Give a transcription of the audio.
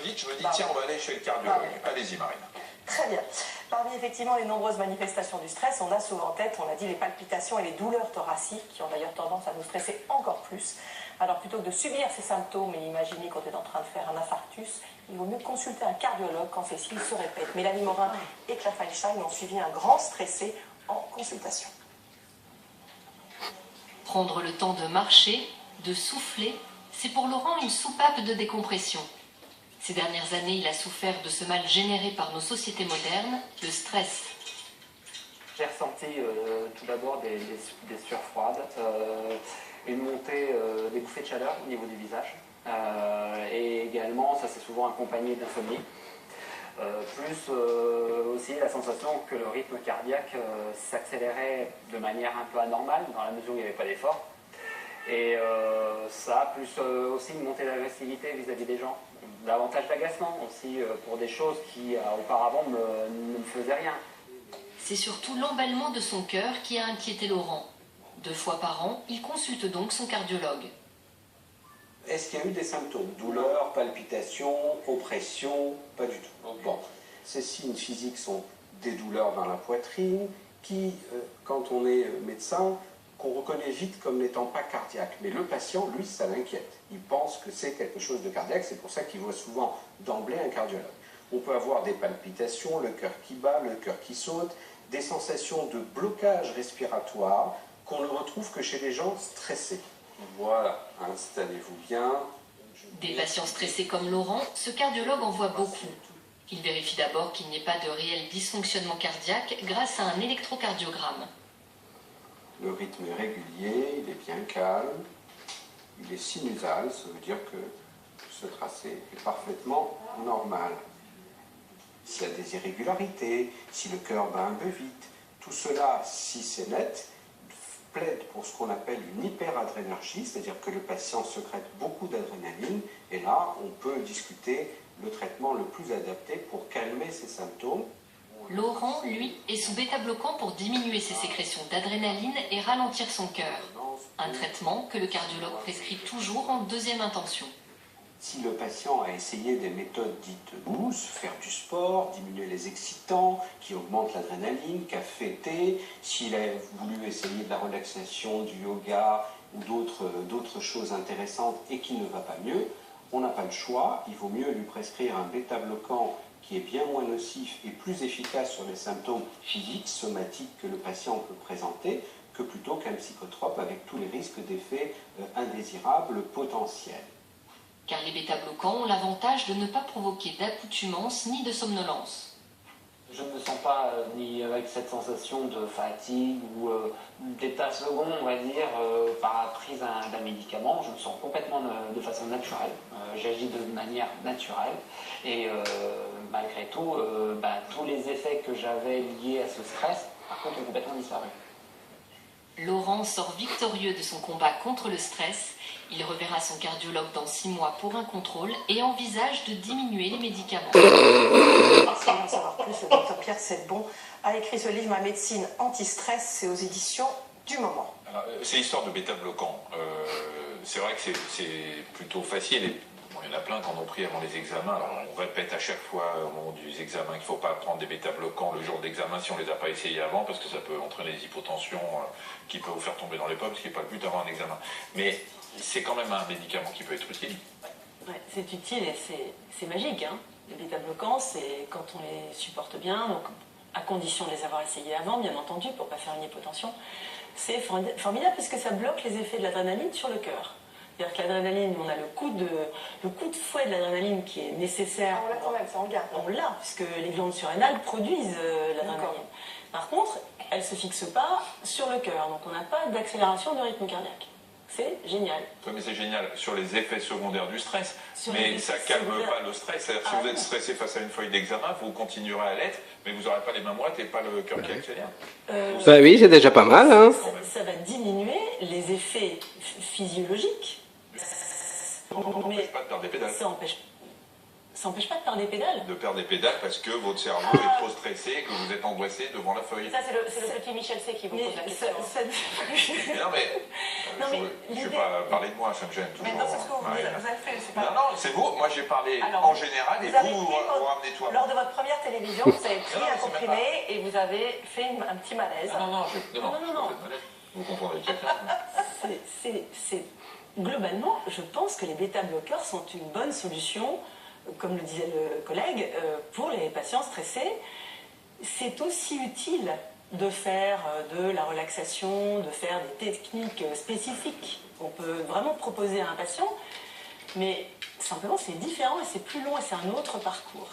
dites, je me dis, tiens, on va aller chez le cardiologue. Allez-y, Marine. Très bien. Parmi effectivement les nombreuses manifestations du stress, on a souvent en tête, on l'a dit, les palpitations et les douleurs thoraciques qui ont d'ailleurs tendance à nous stresser encore plus. Alors plutôt que de subir ces symptômes et imaginer qu'on est en train de faire un infarctus, il vaut mieux consulter un cardiologue quand ces signes se répètent. Mélanie Morin et Claire Feinstein ont suivi un grand stressé en consultation. Prendre le temps de marcher, de souffler, c'est pour Laurent une soupape de décompression. Ces dernières années, il a souffert de ce mal généré par nos sociétés modernes, le stress. J'ai ressenti tout d'abord des sueurs froides, une montée des bouffées de chaleur au niveau du visage, et également, ça s'est souvent accompagné d'insomnie, plus aussi la sensation que le rythme cardiaque s'accélérait de manière un peu anormale, dans la mesure où il n'y avait pas d'effort. Et ça, plus aussi une montée d'agressivité vis-à-vis des gens. Davantage d'agacement aussi pour des choses qui auparavant ne me faisaient rien. C'est surtout l'emballement de son cœur qui a inquiété Laurent. 2 fois par an, il consulte donc son cardiologue. Est-ce qu'il y a eu des symptômes? Douleurs, palpitations, oppression? Pas du tout. Bon, ces signes physiques sont des douleurs dans la poitrine qui, quand on est médecin, qu'on reconnaît vite comme n'étant pas cardiaque. Mais le patient, lui, ça l'inquiète. Il pense que c'est quelque chose de cardiaque, c'est pour ça qu'il voit souvent d'emblée un cardiologue. On peut avoir des palpitations, le cœur qui bat, le cœur qui saute, des sensations de blocage respiratoire qu'on ne retrouve que chez les gens stressés. Voilà, installez-vous bien. Des patients stressés comme Laurent, ce cardiologue en voit beaucoup. Il vérifie d'abord qu'il n'y ait pas de réel dysfonctionnement cardiaque grâce à un électrocardiogramme. Le rythme est régulier, il est bien calme, il est sinusal, ça veut dire que ce tracé est parfaitement normal. S'il y a des irrégularités, si le cœur bat un peu vite, tout cela, si c'est net, plaide pour ce qu'on appelle une hyperadrénergie, c'est-à-dire que le patient sécrète beaucoup d'adrénaline, et là, on peut discuter le traitement le plus adapté pour calmer ces symptômes. Laurent, lui, est sous bêta-bloquant pour diminuer ses sécrétions d'adrénaline et ralentir son cœur. Un traitement que le cardiologue prescrit toujours en 2e intention. Si le patient a essayé des méthodes dites douces, faire du sport, diminuer les excitants qui augmentent l'adrénaline, café, thé, s'il a voulu essayer de la relaxation, du yoga ou d'autres choses intéressantes et qui ne va pas mieux, on n'a pas le choix, il vaut mieux lui prescrire un bêta-bloquant qui est bien moins nocif et plus efficace sur les symptômes physiques, somatiques que le patient peut présenter, que plutôt qu'un psychotrope avec tous les risques d'effets indésirables potentiels. Car les bêta-bloquants ont l'avantage de ne pas provoquer d'accoutumance ni de somnolence. Je ne me sens pas ni avec cette sensation de fatigue ou d'état second, on va dire, par la prise d'un médicament. Je me sens complètement de façon naturelle. J'agis de manière naturelle et malgré tout, tous les effets que j'avais liés à ce stress, par contre, ont complètement disparu. Laurent sort victorieux de son combat contre le stress. Il reverra son cardiologue dans 6 mois pour un contrôle et envisage de diminuer les médicaments. Si vous voulez en savoir plus, le docteur Pierre Sedbon a écrit ce livre « Ma médecine anti-stress », c'est aux éditions du Moment. C'est l'histoire de bêta-bloquants. C'est vrai que c'est plutôt facile. Et, bon, il y en a plein qui en ont pris avant les examens. Alors, on répète à chaque fois au moment des examens qu'il ne faut pas prendre des bêta-bloquants le jour d'examen si on ne les a pas essayés avant, parce que ça peut entraîner des hypotensions qui peuvent vous faire tomber dans les pommes, ce qui n'est pas le but avant un examen. Mais c'est quand même un médicament qui peut être utile. Ouais, c'est utile et c'est magique. Hein. Les bêta-bloquants, c'est quand on les supporte bien, donc à condition de les avoir essayés avant, bien entendu, pour ne pas faire une hypotension. C'est formidable parce que ça bloque les effets de l'adrénaline sur le cœur. C'est-à-dire que l'adrénaline, on a le coup de fouet de l'adrénaline qui est nécessaire. On l'a quand même, ça en garde. On l'a, puisque les glandes surrénales produisent l'adrénaline. Par contre, elle ne se fixe pas sur le cœur, donc on n'a pas d'accélération de rythme cardiaque. C'est génial. Oui, mais c'est génial sur les effets secondaires du stress. Mais ça ne calme pas le stress. C'est-à-dire si vous êtes stressé face à une feuille d'examen, vous continuerez à l'être, mais vous n'aurez pas les mains moites et pas le cœur qui accélère. Bah oui, c'est déjà pas mal. Hein. Ça va diminuer les effets physiologiques. Ça n'empêche pas de perdre des pédales. Ça empêche. Ça n'empêche pas de perdre des pédales. De perdre des pédales parce que votre cerveau est trop stressé et que vous êtes angoissé devant la feuille. Ça, c'est le petit Michel C qui vous pose la question. Non, mais je ne vais pas parler de moi, ça me gêne toujours. Mais non, c'est ce que vous avez fait. C'est pas... Non, c'est vous. Moi, j'ai parlé Alors, en général et vous ramenez tout à moi. Lors de votre première télévision, vous avez pris un comprimé et vous avez fait un petit malaise. Non. Vous confondez avec quelqu'un. Globalement, je pense que les bêta-bloqueurs sont une bonne solution, comme le disait le collègue, pour les patients stressés. C'est aussi utile de faire de la relaxation, de faire des techniques spécifiques. On peut vraiment proposer à un patient, mais simplement c'est différent et c'est plus long et c'est un autre parcours.